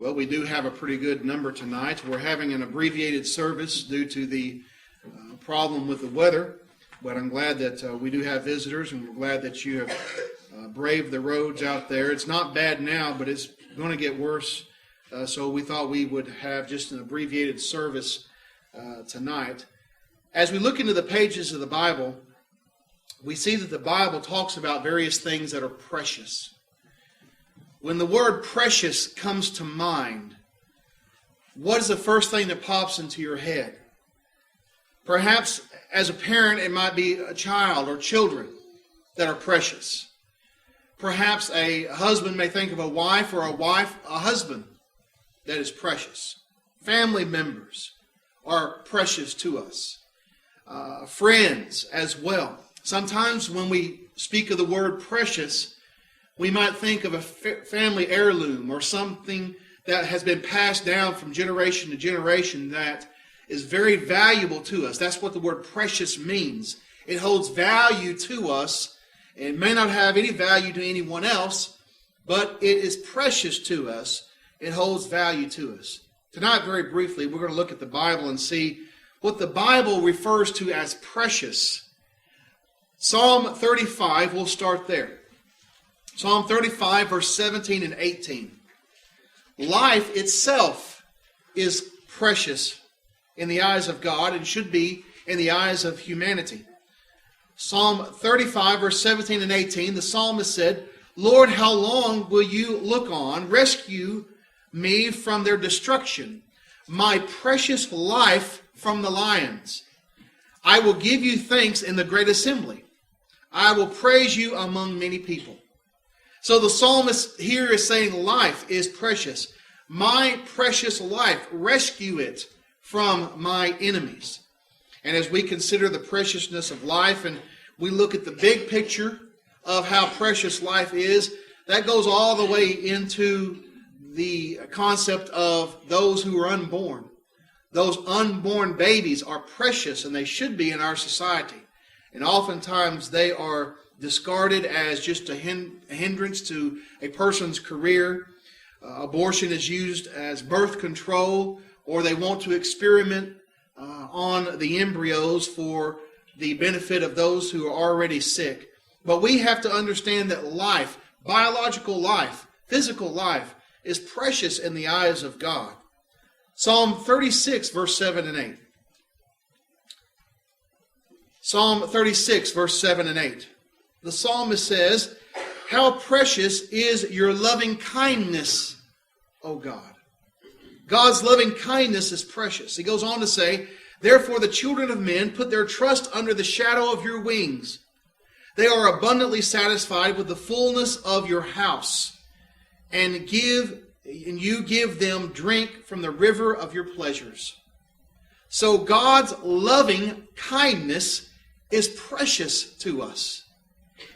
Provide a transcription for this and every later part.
Well, we do have a pretty good number tonight. We're having an abbreviated service due to the problem with the weather, but I'm glad that we do have visitors, and we're glad that you have braved the roads out there. It's not bad now, but it's going to get worse, so we thought we would have just an abbreviated service tonight. As we look into the pages of the Bible, we see that the Bible talks about various things that are precious. When the word precious comes to mind, what is the first thing that pops into your head? Perhaps as a parent, it might be a child or children that are precious. Perhaps a husband may think of a wife, or a husband that is precious. Family members are precious to us. Friends as well. Sometimes when we speak of the word precious, we might think of a family heirloom or something that has been passed down from generation to generation that is very valuable to us. That's what the word precious means. It holds value to us. It may not have any value to anyone else, but it is precious to us. It holds value to us. Tonight, very briefly, we're going to look at the Bible and see what the Bible refers to as precious. Psalm 35, we'll start there. Psalm 35, verse 17 and 18. Life itself is precious in the eyes of God and should be in the eyes of humanity. Psalm 35, verse 17 and 18, the psalmist said, "Lord, how long will you look on? Rescue me from their destruction, my precious life from the lions. I will give you thanks in the great assembly. I will praise you among many people." So the psalmist here is saying life is precious. My precious life, rescue it from my enemies. And as we consider the preciousness of life and we look at the big picture of how precious life is, that goes all the way into the concept of those who are unborn. Those unborn babies are precious, and they should be in our society. And oftentimes they are discarded as just a hindrance to a person's career. Abortion is used as birth control, or they want to experiment on the embryos for the benefit of those who are already sick. But we have to understand that life, biological life, physical life, is precious in the eyes of God. Psalm 36, verse 7 and 8. Psalm 36, verse 7 and 8. The psalmist says, "How precious is your loving kindness, O God." God's loving kindness is precious. He goes on to say, "Therefore the children of men put their trust under the shadow of your wings. They are abundantly satisfied with the fullness of your house, and you give them drink from the river of your pleasures." So God's loving kindness is precious to us.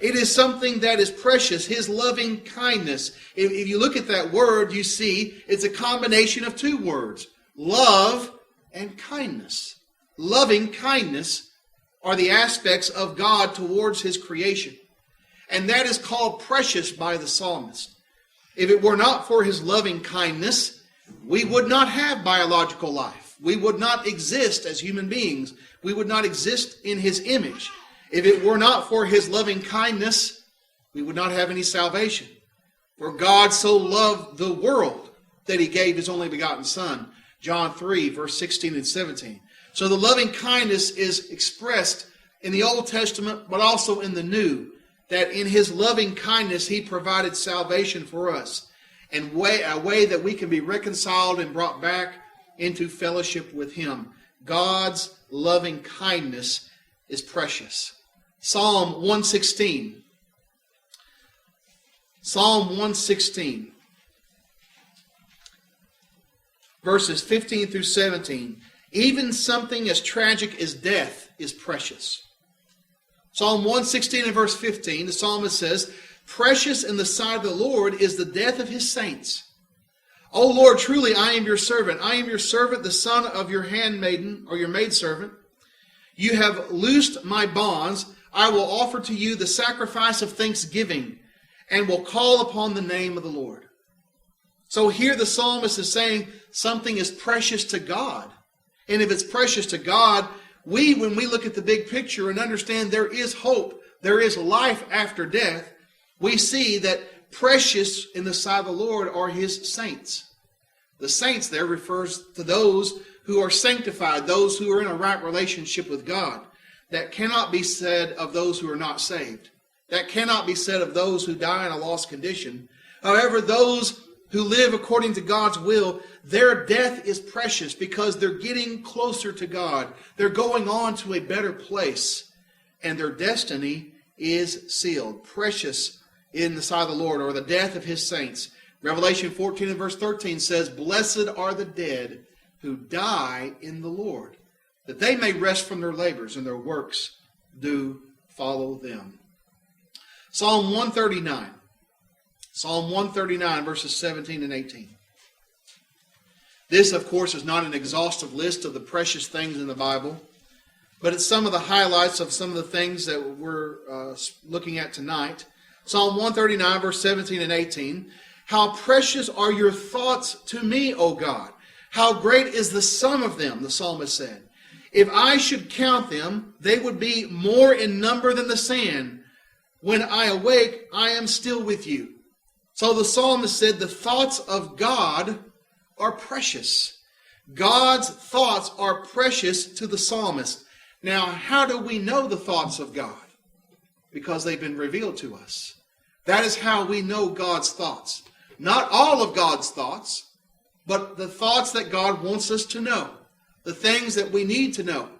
It is something that is precious, His loving kindness. If you look at that word, you see it's a combination of two words, love and kindness. Loving kindness are the aspects of God towards His creation. And that is called precious by the psalmist. If it were not for His loving kindness, we would not have biological life. We would not exist as human beings. We would not exist in His image. If it were not for His loving kindness, we would not have any salvation. For God so loved the world that He gave His only begotten Son. John 3, verse 16 and 17. So the loving kindness is expressed in the Old Testament, but also in the New. That in His loving kindness He provided salvation for us. And a way that we can be reconciled and brought back into fellowship with Him. God's loving kindness is precious. Psalm 116. Psalm 116. Verses 15 through 17. Even something as tragic as death is precious. Psalm 116 and verse 15, the psalmist says, "Precious in the sight of the Lord is the death of His saints. O Lord, truly I am your servant. I am your servant, the son of your handmaiden, or your maidservant. You have loosed my bonds. I will offer to you the sacrifice of thanksgiving, and will call upon the name of the Lord." So here the psalmist is saying something is precious to God. And if it's precious to God, when we look at the big picture and understand there is hope, there is life after death, we see that precious in the sight of the Lord are His saints. The saints there refers to those who are sanctified, those who are in a right relationship with God. That cannot be said of those who are not saved. That cannot be said of those who die in a lost condition. However, those who live according to God's will, their death is precious because they're getting closer to God. They're going on to a better place, and their destiny is sealed. Precious in the sight of the Lord, or the death of His saints. Revelation 14 and verse 13 says, "Blessed are the dead who die in the Lord, that they may rest from their labors, and their works do follow them." Psalm 139. Psalm 139, verses 17 and 18. This, of course, is not an exhaustive list of the precious things in the Bible, but it's some of the highlights of some of the things that we're looking at tonight. Psalm 139, verse 17 and 18. "How precious are your thoughts to me, O God! How great is the sum of them," the psalmist said. "If I should count them, they would be more in number than the sand. When I awake, I am still with you." So the psalmist said the thoughts of God are precious. God's thoughts are precious to the psalmist. Now, how do we know the thoughts of God? Because they've been revealed to us. That is how we know God's thoughts. Not all of God's thoughts, but the thoughts that God wants us to know. The things that we need to know.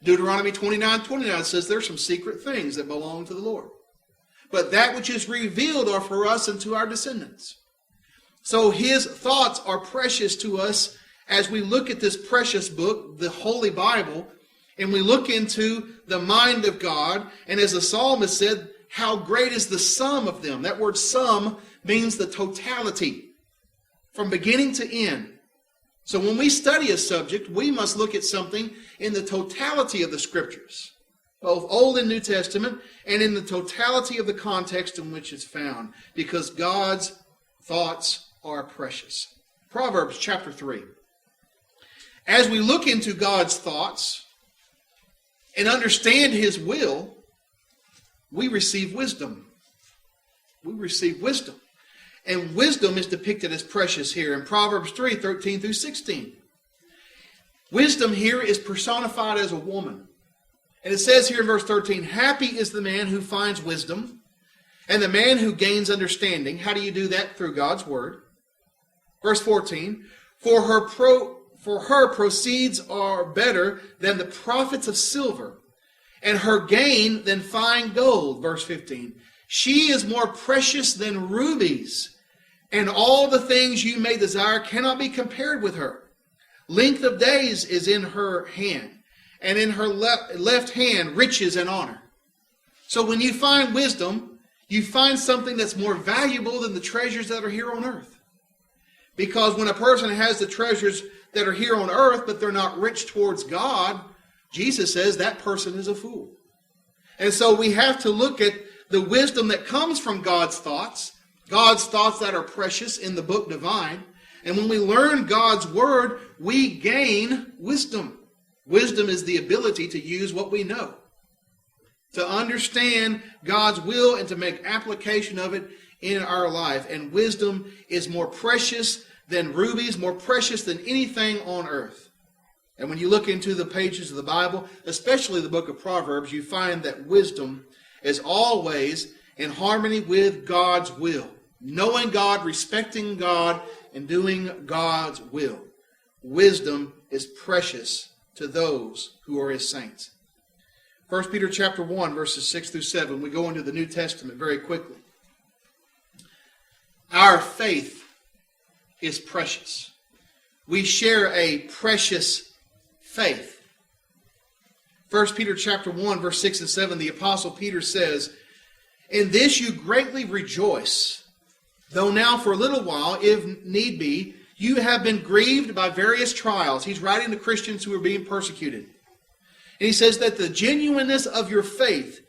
Deuteronomy 29:29 says there's some secret things that belong to the Lord. But that which is revealed are for us and to our descendants. So His thoughts are precious to us as we look at this precious book, the Holy Bible, and we look into the mind of God. And as the psalmist said, how great is the sum of them. That word sum means the totality, from beginning to end. So when we study a subject, we must look at something in the totality of the Scriptures, both Old and New Testament, and in the totality of the context in which it's found, because God's thoughts are precious. Proverbs chapter 3. As we look into God's thoughts and understand His will, we receive wisdom. We receive wisdom. And wisdom is depicted as precious here in Proverbs 3, 13 through 16. Wisdom here is personified as a woman. And it says here in verse 13, "Happy is the man who finds wisdom, and the man who gains understanding." How do you do that? Through God's word. Verse 14, For her proceeds are better than the profits of silver, and her gain than fine gold." Verse 15, "She is more precious than rubies, and all the things you may desire cannot be compared with her. Length of days is in her hand, and in her left hand riches and honor." So when you find wisdom, you find something that's more valuable than the treasures that are here on earth. Because when a person has the treasures that are here on earth, but they're not rich towards God, Jesus says that person is a fool. And so we have to look at the wisdom that comes from God's thoughts that are precious in the book divine. And when we learn God's word, we gain wisdom. Wisdom is the ability to use what we know, to understand God's will and to make application of it in our life. And wisdom is more precious than rubies, more precious than anything on earth. And when you look into the pages of the Bible, especially the book of Proverbs, you find that wisdom is always in harmony with God's will. Knowing God, respecting God, and doing God's will. Wisdom is precious to those who are His saints. 1 Peter chapter 1, verses 6 through 7. We go into the New Testament very quickly. Our faith is precious. We share a precious faith. 1 Peter chapter 1, verse 6 and 7, the Apostle Peter says, "In this you greatly rejoice, though now for a little while, if need be, you have been grieved by various trials." He's writing to Christians who are being persecuted. And he says that the genuineness of your faith,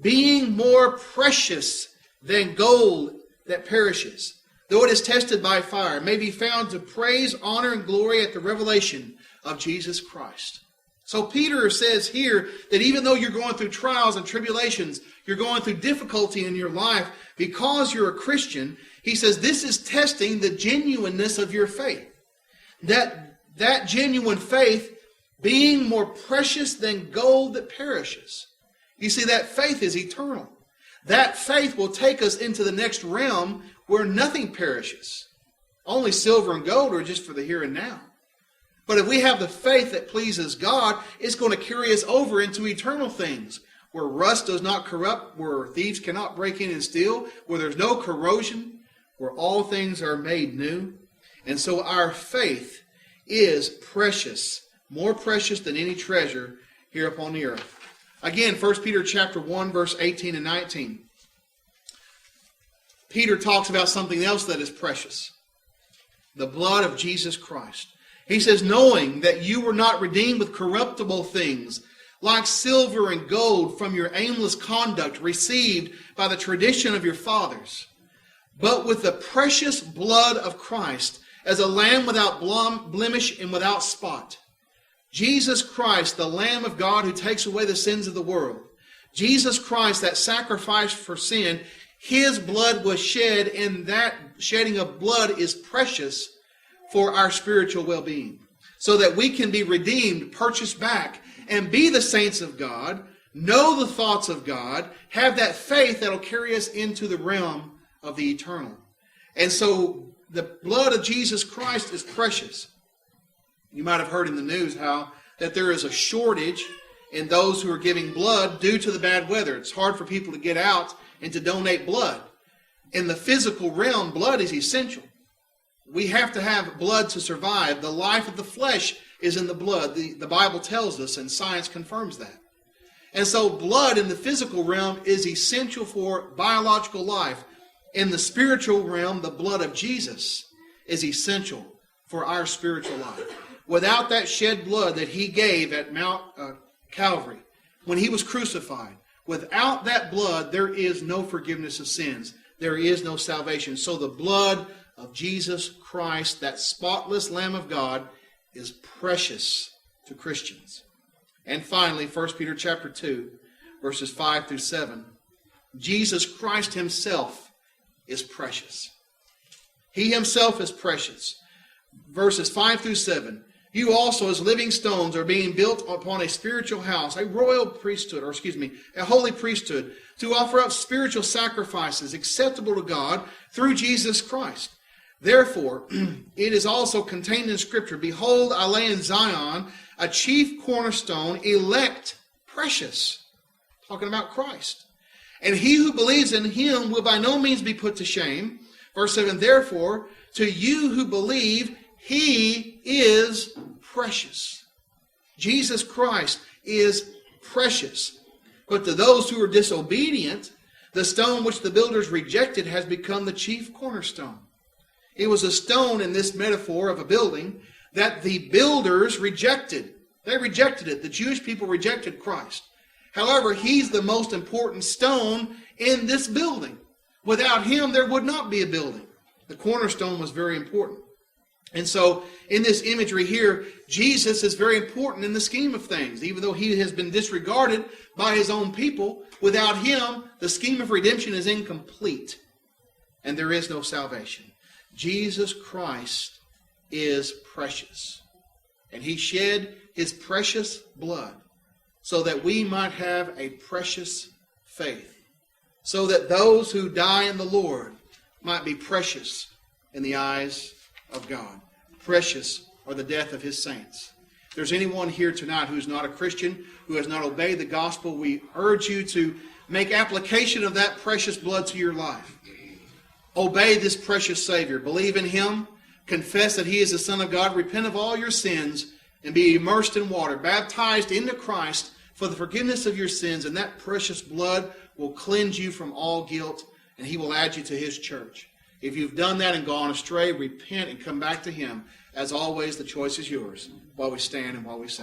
being more precious than gold that perishes, though it is tested by fire, may be found to praise, honor, and glory at the revelation of Jesus Christ. So Peter says here that even though you're going through trials and tribulations, you're going through difficulty in your life, because you're a Christian, he says this is testing the genuineness of your faith. That genuine faith being more precious than gold that perishes. You see, that faith is eternal. That faith will take us into the next realm where nothing perishes. Only silver and gold are just for the here and now. But if we have the faith that pleases God, it's going to carry us over into eternal things, where rust does not corrupt, where thieves cannot break in and steal, where there's no corrosion, where all things are made new. And so our faith is precious, more precious than any treasure here upon the earth. Again, 1 Peter chapter 1, verse 18 and 19. Peter talks about something else that is precious. The blood of Jesus Christ. He says, knowing that you were not redeemed with corruptible things, like silver and gold from your aimless conduct received by the tradition of your fathers, but with the precious blood of Christ, as a lamb without blemish and without spot. Jesus Christ, the Lamb of God who takes away the sins of the world. Jesus Christ, that sacrifice for sin, His blood was shed, and that shedding of blood is precious for our spiritual well-being, so that we can be redeemed, purchased back, and be the saints of God, know the thoughts of God, have that faith that will carry us into the realm of the eternal. And so the blood of Jesus Christ is precious. You might have heard in the news how that there is a shortage in those who are giving blood due to the bad weather. It's hard for people to get out and to donate blood. In the physical realm, blood is essential. We have to have blood to survive. The life of the flesh is in the blood. The Bible tells us, and science confirms that. And so blood in the physical realm is essential for biological life. In the spiritual realm, the blood of Jesus is essential for our spiritual life. Without that shed blood that He gave at Mount Calvary, when He was crucified, without that blood, there is no forgiveness of sins. There is no salvation. So the blood of Jesus Christ, that spotless Lamb of God, is precious to Christians. And finally, 1 Peter chapter 2, verses 5 through 7. Jesus Christ Himself is precious. He Himself is precious. Verses 5 through 7. You also, as living stones, are being built upon a spiritual house, a royal priesthood, a holy priesthood, to offer up spiritual sacrifices acceptable to God through Jesus Christ. Therefore, it is also contained in Scripture, behold, I lay in Zion a chief cornerstone, elect, precious. Talking about Christ. And he who believes in Him will by no means be put to shame. Verse 7, therefore, to you who believe, He is precious. Jesus Christ is precious. But to those who are disobedient, the stone which the builders rejected has become the chief cornerstone. It was a stone in this metaphor of a building that the builders rejected. They rejected it. The Jewish people rejected Christ. However, He's the most important stone in this building. Without Him, there would not be a building. The cornerstone was very important. And so, in this imagery here, Jesus is very important in the scheme of things. Even though He has been disregarded by His own people, without Him, the scheme of redemption is incomplete. And there is no salvation. Jesus Christ is precious. And He shed His precious blood so that we might have a precious faith. So that those who die in the Lord might be precious in the eyes of God. Precious are the death of His saints. If there's anyone here tonight who's not a Christian, who has not obeyed the gospel, we urge you to make application of that precious blood to your life. Obey this precious Savior. Believe in Him. Confess that He is the Son of God. Repent of all your sins and be immersed in water, baptized into Christ for the forgiveness of your sins. And that precious blood will cleanse you from all guilt, and He will add you to His church. If you've done that and gone astray, repent and come back to Him. As always, the choice is yours while we stand and while we sing.